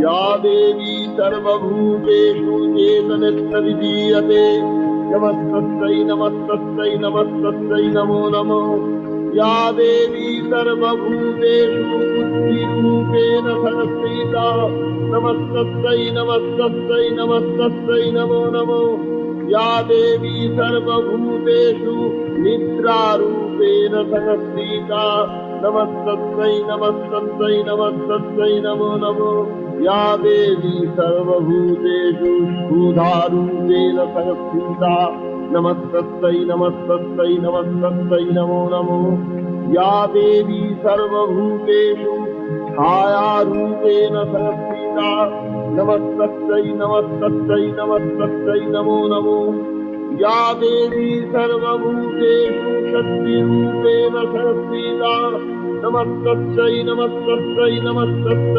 या देवी सर्वभूतेषु चेतनत्वविधीयते नमस्तस्यै नमस्तस्यै नमस्तस्यै नमो नमः। या देवी सर्वभूतेषु बुद्धिरूपेण संस्थिता नमस्तस्यै नमस्तस्यै नमस्तस्यै नमो नमः। या देवी सर्वभूतेषु निद्रारूपेण संस्थिता नमस्तस्यै नमस्तस्यै नमस्तस्यै नमो नमः। या देवी सर्वभूतेषु क्षुधारूपेण संस्थिता नमस्तस्यै नमस्तस्यै नमस्तस्यै नमो नमः। या देवी सर्वभूतेषु छायारूपेण संस्थिता नमस्तस्यै नमस्तस्यै नमस्तस्यै नमो नमः। या देवी सर्वभूतेषु शक्तिरूपेण संस्थिता नमस्तस्यै नमस्तस्यै नमस्तस्यै